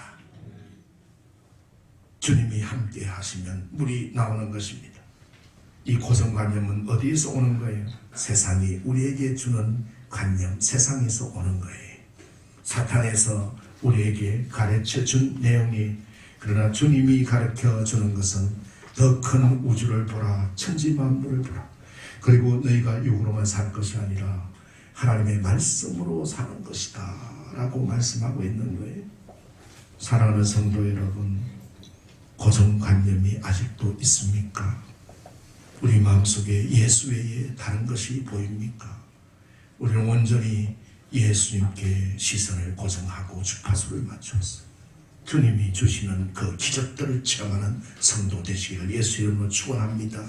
주님이 함께 하시면 물이 나오는 것입니다. 이 고정관념은 어디에서 오는 거예요? 세상이 우리에게 주는 관념, 세상에서 오는 거예요. 사탄에서 우리에게 가르쳐 준 내용이, 그러나 주님이 가르쳐 주는 것은 더 큰 우주를 보라, 천지만물을 보라. 그리고 너희가 육으로만 살 것이 아니라 하나님의 말씀으로 사는 것이다 라고 말씀하고 있는 거예요. 사랑하는 성도 여러분, 고정관념이 아직도 있습니까? 우리 마음속에 예수 외에 다른 것이 보입니까? 우리는 온전히 예수님께 시선을 고정하고 주파수를 맞춰서 주님이 주시는 그 기적들을 체험하는 성도 되시기를 예수 이름으로 축원합니다.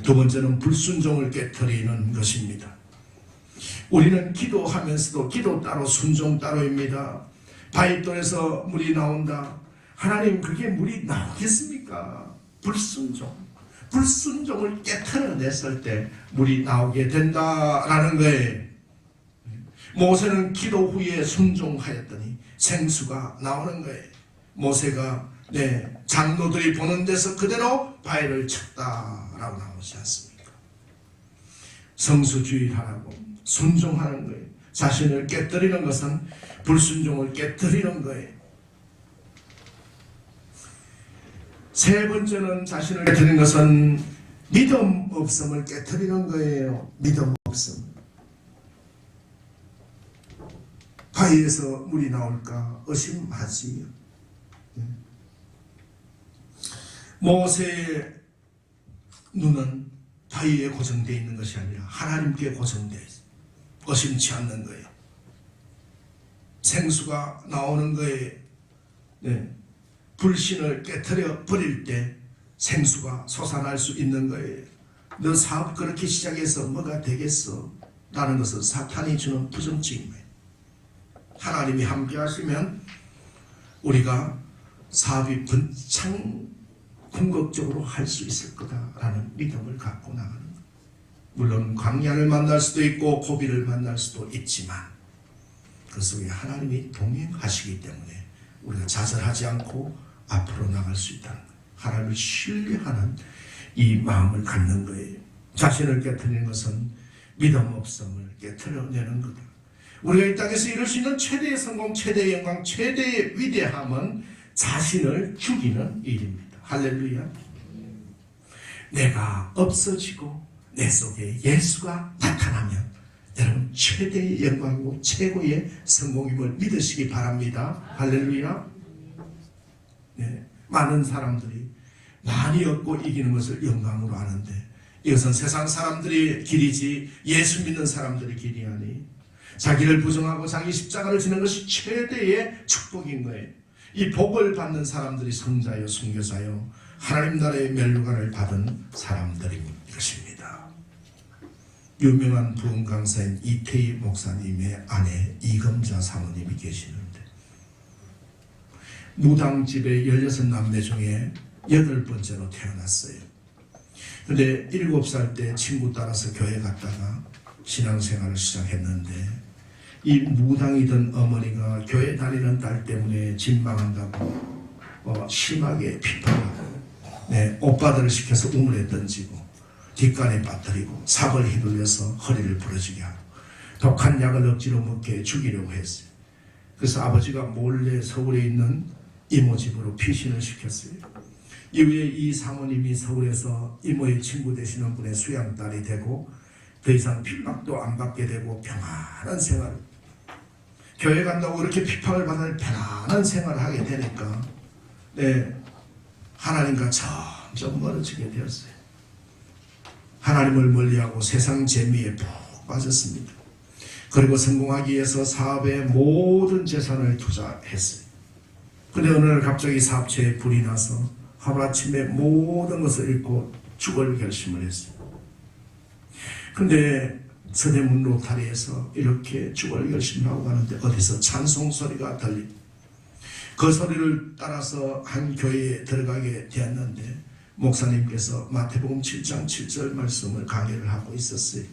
두 번째는 불순종을 깨트리는 것입니다. 우리는 기도하면서도 기도 따로 순종 따로입니다. 바위돌에서 물이 나온다. 하나님 그게 물이 나오겠습니까? 불순종. 불순종을 깨트려냈을 때 물이 나오게 된다라는 거예요. 모세는 기도 후에 순종하였더니 생수가 나오는 거예요. 모세가 장로들이 보는 데서 그대로 바위를 쳤다라고 나오지 않습니까? 성수주의하라고 순종하는 거예요. 자신을 깨뜨리는 것은 불순종을 깨뜨리는 거예요. 세 번째는 자신을 깨뜨리는 것은 믿음 없음을 깨뜨리는 거예요. 믿음 없음. 바위에서 물이 나올까 의심하지. 모세의 눈은 바위에 고정되어 있는 것이 아니라 하나님께 고정되어 있어요. 의심치 않는 거예요. 생수가 나오는 거에 불신을 깨트려 버릴 때 생수가 솟아날 수 있는 거예요. 너 사업 그렇게 시작해서 뭐가 되겠어? 라는 것은 사탄이 주는 부정적인 하나님이 함께 하시면 우리가 사업이 번창 궁극적으로 할 수 있을 거다라는 믿음을 갖고 나가는 것. 물론 광야를 만날 수도 있고 고비를 만날 수도 있지만 그 속에 하나님이 동행하시기 때문에 우리가 좌절하지 않고 앞으로 나갈 수 있다는 거예요. 하나님을 신뢰하는 이 마음을 갖는 거예요. 자신을 깨트리는 것은 믿음 없음을 깨트려내는 거다. 우리가 이 땅에서 이룰 수 있는 최대의 성공, 최대의 영광, 최대의 위대함은 자신을 죽이는 일입니다. 할렐루야. 내가 없어지고 내 속에 예수가 나타나면 여러분 최대의 영광이고 최고의 성공임을 믿으시기 바랍니다. 할렐루야. 많은 사람들이 많이 얻고 이기는 것을 영광으로 아는데 이것은 세상 사람들의 길이지 예수 믿는 사람들의 길이 아니. 자기를 부정하고 자기 십자가를 지는 것이 최대의 축복인 거예요. 이 복을 받는 사람들이 성자요, 선교사요, 하나님 나라의 멸류관을 받은 사람들인 것입니다. 유명한 부흥 강사인 이태희 목사님의 아내 이금자 사모님이 계시는데 무당집의 16남매 중에 8번째로 태어났어요. 근데 7살 때 친구 따라서 교회 갔다가 신앙생활을 시작했는데 이 무당이던 어머니가 교회 다니는 딸 때문에 진망한다고 심하게 비판하고 오빠들을 시켜서 우물에 던지고 뒷간에 빠뜨리고 삽을 휘둘려서 허리를 부러지게 하고 독한 약을 억지로 먹게 죽이려고 했어요. 그래서 아버지가 몰래 서울에 있는 이모 집으로 피신을 시켰어요. 이후에 이 사모님이 서울에서 이모의 친구 되시는 분의 수양딸이 되고 더 이상 핍박도 안 받게 되고 평안한 생활, 교회 간다고 그렇게 핍박을 받는 편안한 생활을 하게 되니까 하나님과 점점 멀어지게 되었어요. 하나님을 멀리하고 세상 재미에 푹 빠졌습니다. 그리고 성공하기 위해서 사업에 모든 재산을 투자했어요. 근데 어느 날 갑자기 사업체에 불이 나서 하루아침에 모든 것을 잃고 죽을 결심을 했어요. 근데 서대문 로타리에서 이렇게 죽을 결심하고 가는데 어디서 찬송 소리가 들립니다. 그 소리를 따라서 한 교회에 들어가게 되었는데 목사님께서 마태복음 7장 7절 말씀을 강의를 하고 있었어요.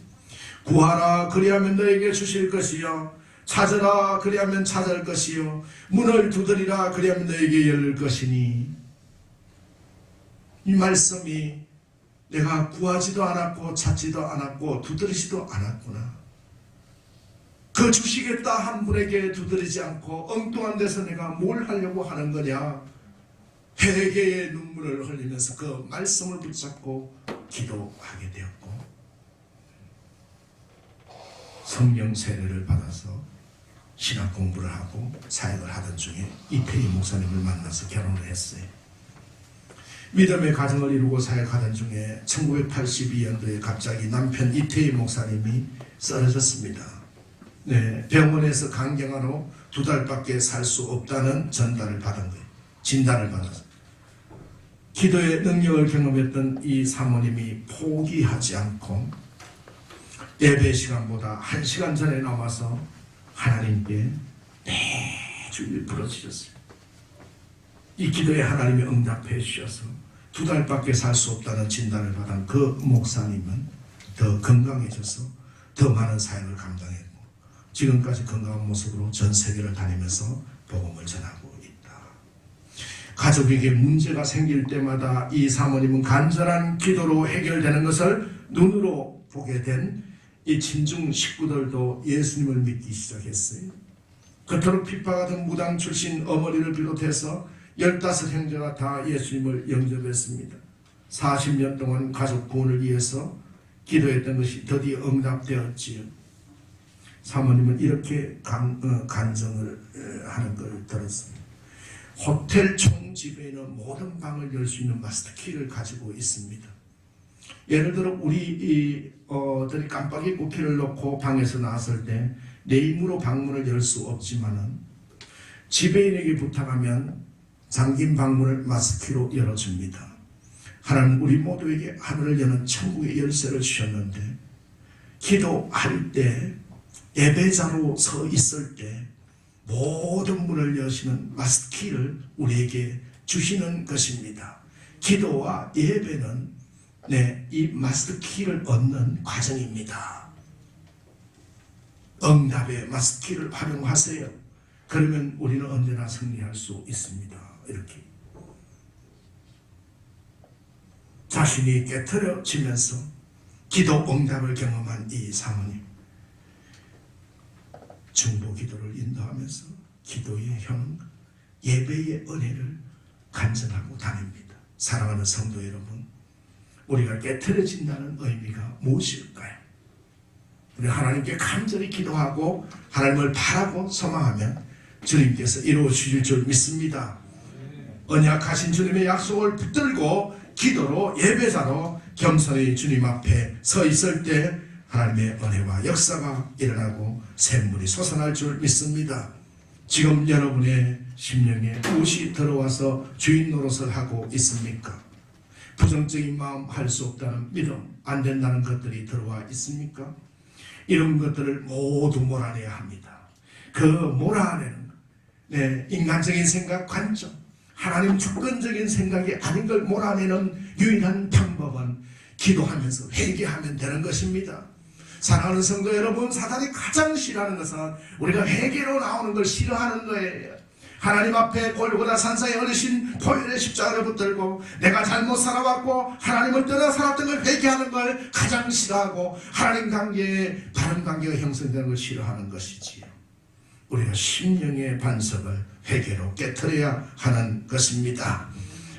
구하라 그리하면 너에게 주실 것이요, 찾으라 그리하면 찾을 것이요, 문을 두드리라 그리하면 너에게 열릴 것이니. 이 말씀이 내가 구하지도 않았고 찾지도 않았고 두드리지도 않았구나. 그 주시겠다 한 분에게 두드리지 않고 엉뚱한 데서 내가 뭘 하려고 하는 거냐. 회개의 눈물을 흘리면서 그 말씀을 붙잡고 기도하게 되었고 성령 세례를 받아서 신학 공부를 하고 사역을 하던 중에 이태희 목사님을 만나서 결혼을 했어요. 믿음의 가정을 이루고 사역하던 중에 1982년도에 갑자기 남편 이태희 목사님이 쓰러졌습니다. 병원에서 간경화로 2달밖에 살 수 없다는 전달을 받은 거예요. 진단을 받아서. 기도의 능력을 경험했던 이 사모님이 포기하지 않고 예배 시간보다 1시간 전에 나와서 하나님께 매주 부르짖었어요. 이 기도에 하나님이 응답해 주셔서 2달밖에 살 수 없다는 진단을 받은 그 목사님은 더 건강해져서 더 많은 사역을 감당했고 지금까지 건강한 모습으로 전 세계를 다니면서 복음을 전하고 있다. 가족에게 문제가 생길 때마다 이 사모님은 간절한 기도로 해결되는 것을 눈으로 보게 된 이 친중 식구들도 예수님을 믿기 시작했어요. 그토록 핍박하던 무당 출신 어머니를 비롯해서 15형제가 다 예수님을 영접했습니다. 40년 동안 가족 구원을 위해서 기도했던 것이 드디어 응답되었지요. 사모님은 이렇게 간증을 하는 걸 들었습니다. 호텔 총지배에는 모든 방을 열 수 있는 마스터키를 가지고 있습니다. 예를 들어 우리들이 깜빡이 부피를 놓고 방에서 나왔을 때 내 힘으로 방문을 열 수 없지만은 지배인에게 부탁하면 잠긴 방문을 마스키로 열어줍니다. 하나님 우리 모두에게 하늘을 여는 천국의 열쇠를 주셨는데 기도할 때 예배자로 서 있을 때 모든 문을 여시는 마스키를 우리에게 주시는 것입니다. 기도와 예배는 이 마스터키를 얻는 과정입니다. 응답의 마스터키를 활용하세요. 그러면 우리는 언제나 승리할 수 있습니다. 이렇게 자신이 깨트려지면서 기도 응답을 경험한 이 사모님, 중보 기도를 인도하면서 기도의 현, 예배의 은혜를 간증하고 다닙니다. 사랑하는 성도 여러분, 우리가 깨트려진다는 의미가 무엇일까요? 우리 하나님께 간절히 기도하고 하나님을 바라고 소망하면 주님께서 이루어 주실 줄 믿습니다. 언약하신 주님의 약속을 붙들고 기도로 예배자로 겸손히 주님 앞에 서 있을 때 하나님의 은혜와 역사가 일어나고 샘물이 솟아날 줄 믿습니다. 지금 여러분의 심령에 무엇이 들어와서 주인 노릇을 하고 있습니까? 부정적인 마음, 할 수 없다는 믿음, 안 된다는 것들이 들어와 있습니까? 이런 것들을 모두 몰아내야 합니다. 그 몰아내는 인간적인 생각, 관점, 하나님 주권적인 생각이 아닌 걸 몰아내는 유일한 방법은 기도하면서 회개하면 되는 것입니다. 사랑하는 성도 여러분, 사단이 가장 싫어하는 것은 우리가 회개로 나오는 걸 싫어하는 거예요. 하나님 앞에 골고다 산상에 어르신 보혈의 십자가를 붙들고 내가 잘못 살아왔고 하나님을 떠나 살았던 걸 회개하는 걸 가장 싫어하고 하나님 관계에 바른 관계가 형성되는 걸 싫어하는 것이지요. 우리가 심령의 반석을 회개로 깨트려야 하는 것입니다.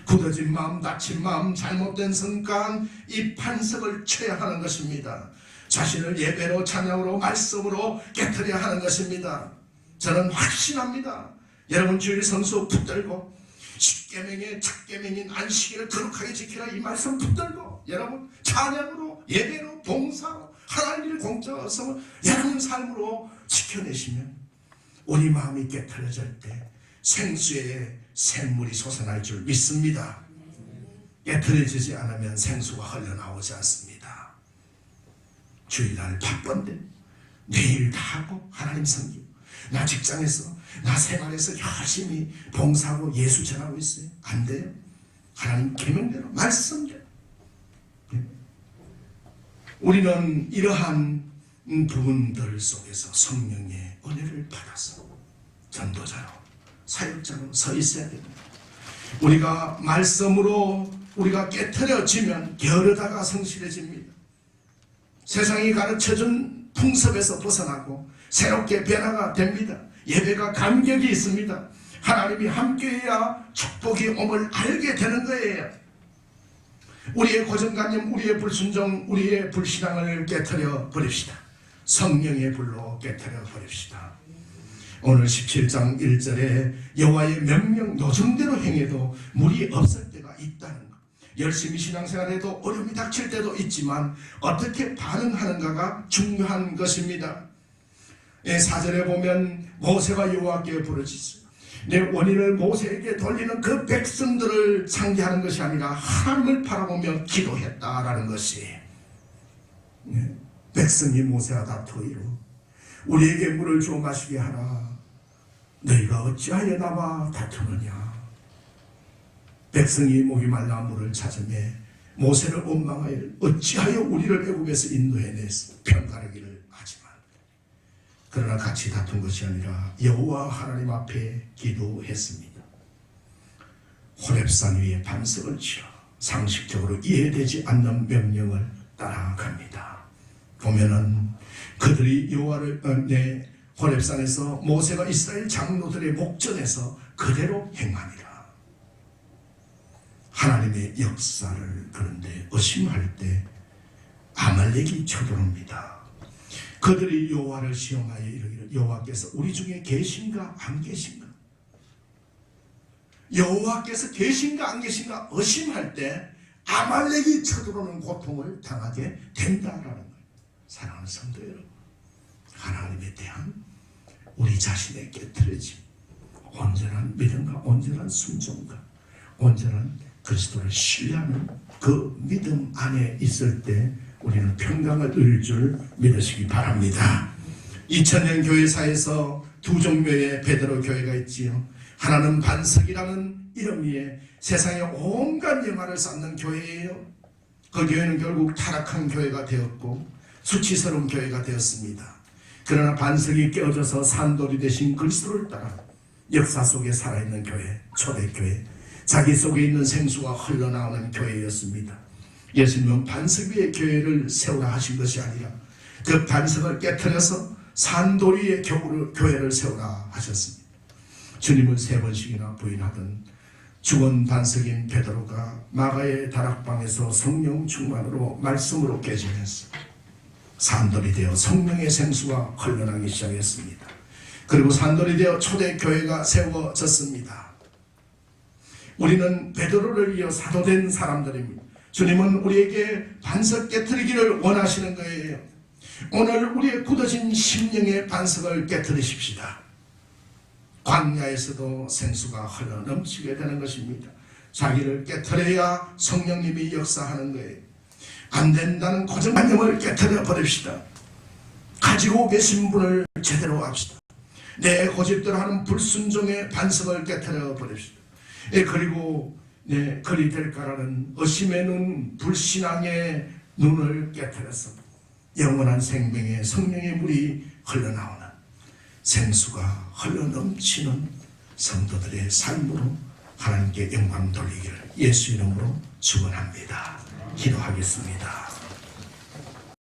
굳어진 마음, 다친 마음, 잘못된 성간 이 반석을 쳐야 하는 것입니다. 자신을 예배로, 찬양으로, 말씀으로 깨트려야 하는 것입니다. 저는 확신합니다. 여러분 주일 성수 붙들고 십계명의 첫 계명인 안식일을 거룩하게 지키라 이 말씀 붙들고 여러분 찬양으로, 예배로, 봉사로, 하나님 일 공적으로 여러분 삶으로 지켜내시면 우리 마음이 깨트려질 때 생수의 샘물이 솟아날 줄 믿습니다. 깨트려지지 않으면 생수가 흘러나오지 않습니다. 주일날 바쁜데 내일 다 하고 하나님 섬기고 나 직장에서 나 생활에서 열심히 봉사하고 예수 전하고 있어요. 안 돼요. 하나님 계명대로 말씀대로 우리는 이러한 부분들 속에서 성령의 은혜를 받아서 전도자로 사역자로 서 있어야 됩니다. 우리가 말씀으로 우리가 깨트려지면 게으르다가 성실해집니다. 세상이 가르쳐준 풍습에서 벗어나고 새롭게 변화가 됩니다. 예배가 감격이 있습니다. 하나님이 함께해야 축복이 옴을 알게 되는 거예요. 우리의 고정관념, 우리의 불순종, 우리의 불신앙을 깨트려 버립시다. 성령의 불로 깨트려 버립시다. 오늘 17장 1절에 여호와의 명령 노정대로 행해도 무리 없을 때가 있다는 것. 열심히 신앙생활해도 어려움이 닥칠 때도 있지만 어떻게 반응하는가가 중요한 것입니다. 4절에 보면 모세가 여호와께 부르짖어 내 원인을 모세에게 돌리는 그 백성들을 상대하는 것이 아니라 하나님을 바라보며 기도했다라는 것이 백성이 모세와 다투이로 우리에게 물을 주어 마시게 하라. 너희가 어찌하여 나와 다투느냐. 백성이 목이 말라 물을 찾으매 모세를 원망하여 어찌하여 우리를 애굽에서 인도해내서 평가르기를 하지만, 그러나 같이 다툰 것이 아니라 여호와 하나님 앞에 기도했습니다. 호렙산 위에 반석을 치러 상식적으로 이해되지 않는 명령을 따라갑니다. 보면은 그들이 여호와를 호렙산에서 모세가 이스라엘 장로들의 목전에서 그대로 행하니라. 하나님의 역사를 그런데 의심할 때 아말렉이 쳐들어옵니다. 그들이 여호와를 시험하여 이르기를 여호와께서 우리 중에 계신가 안 계신가, 여호와께서 계신가 안 계신가 의심할 때 아말렉이 쳐들어오는 고통을 당하게 된다라는 거예요. 사랑하는 성도 여러분, 하나님에 대한 우리 자신의 깨트려짐, 온전한 믿음과 온전한 순종과 온전한 그리스도를 신뢰하는 그 믿음 안에 있을 때 우리는 평강을 얻을 줄 믿으시기 바랍니다. 2000년 교회사에서 두 종류의 베드로 교회가 있지요. 하나는 반석이라는 이름 위에 세상의 온갖 영화를 쌓는 교회예요. 그 교회는 결국 타락한 교회가 되었고 수치스러운 교회가 되었습니다. 그러나 반석이 깨어져서 산돌이 되신 그리스도를 따라 역사 속에 살아있는 교회, 초대교회, 자기 속에 있는 생수가 흘러나오는 교회였습니다. 예수님은 반석 위에 교회를 세우라 하신 것이 아니라 그 반석을 깨트려서 산돌 위에 교회를 세우라 하셨습니다. 주님을 3번씩이나 부인하던 죽은 반석인 베드로가 마가의 다락방에서 성령 충만으로 말씀으로 깨지면서 산돌이 되어 성령의 생수가 흘러나기 시작했습니다. 그리고 산돌이 되어 초대교회가 세워졌습니다. 우리는 베드로를 이어 사도된 사람들입니다. 주님은 우리에게 반석 깨트리기를 원하시는 거예요. 오늘 우리의 굳어진 심령의 반석을 깨트리십시다. 광야에서도 생수가 흘러 넘치게 되는 것입니다. 자기를 깨트려야 성령님이 역사하는 거예요. 안 된다는 고정관념을 깨트려 버립시다. 가지고 계신 분을 제대로 합시다. 내 고집대로 하는 불순종의 반석을 깨트려 버립시다. 그리고 그리 될까라는 의심의 눈, 불신앙의 눈을 깨트려서 영원한 생명의 성령의 물이 흘러나오는 생수가 흘러넘치는 성도들의 삶으로 하나님께 영광 돌리기를 예수 이름으로 축원합니다. 기도하겠습니다.